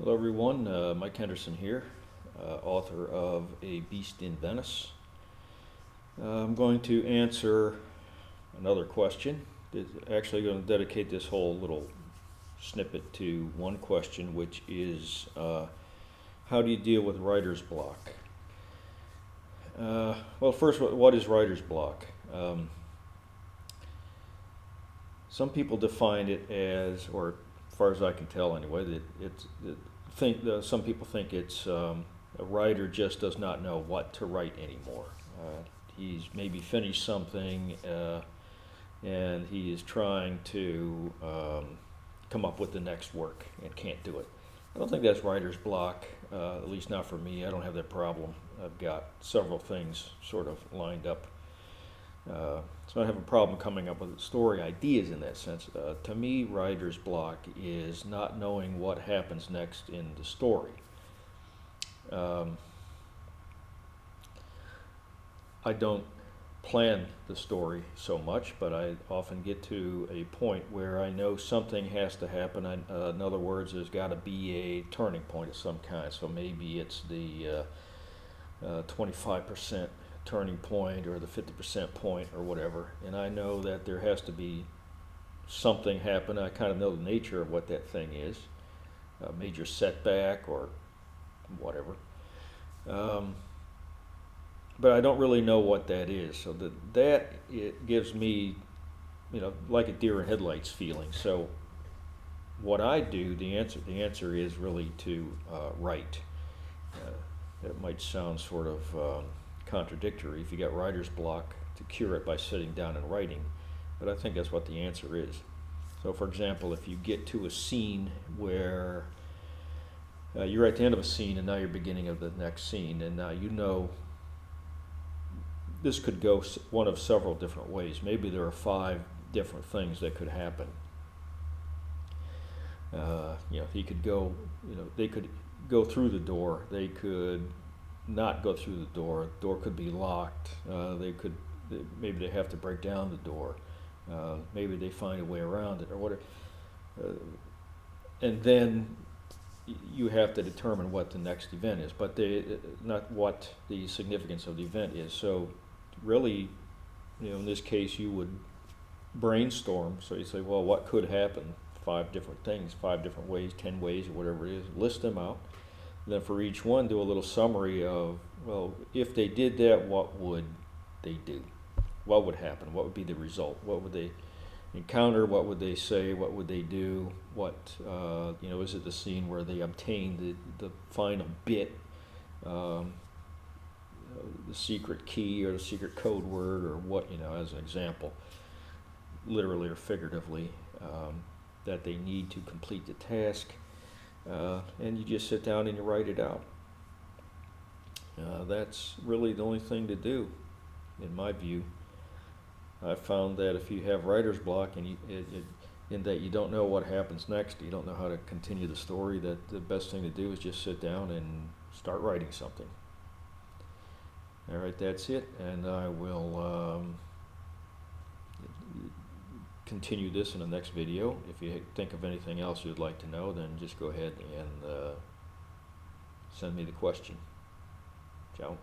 Hello everyone, Mike Henderson here, author of A Beast in Venice. I'm going to answer another question. Actually going to dedicate this whole little snippet to one question, which is how do you deal with writer's block? Well, first, what is writer's block? Some people define it as, or as far as I can tell anyway, some people think it's a writer just does not know what to write anymore. He's maybe finished something and he is trying to come up with the next work and can't do it. I don't think that's writer's block, at least not for me. I don't have that problem. I've got several things sort of lined up. So I have a problem coming up with story ideas in that sense. To me, writer's block is not knowing what happens next in the story. I don't plan the story so much, but I often get to a point where I know something has to happen. In other words, there's got to be a turning point of some kind. So maybe it's the 25% turning point or the 50% point or whatever, and I know that there has to be something happen. I kind of know the nature of what that thing is, a major setback or whatever, but I don't really know what that is. So that it gives me, like a deer in headlights feeling. So what I do, the answer is really to write. It might sound sort of contradictory if you got writer's block to cure it by sitting down and writing, but I think that's what the answer is. So for example, if you get to a scene where you're at the end of a scene and now you're beginning of the next scene, and now this could go one of several different ways. Maybe there are 5 different things that could happen. He could go, they could go through the door, they could not go through the door could be locked, maybe they have to break down the door, maybe they find a way around it or whatever, and then you have to determine what the next event is, but not what the significance of the event is. So really, in this case you would brainstorm. So you say, well, what could happen? 5 different things, 5 different ways, 10 ways, or whatever it is, list them out. Then for each one, do a little summary of, well, if they did that, what would they do? What would happen? What would be the result? What would they encounter? What would they say? What would they do? Is it the scene where they obtain the final bit, the secret key or the secret code word, or what, as an example, literally or figuratively, that they need to complete the task. And you just sit down and you write it out. That's really the only thing to do, in my view. I've found that if you have writer's block and in that you don't know what happens next, you don't know how to continue the story, that the best thing to do is just sit down and start writing something. All right, that's it, and I will continue this in the next video. If you think of anything else you'd like to know, then just go ahead and send me the question. Ciao.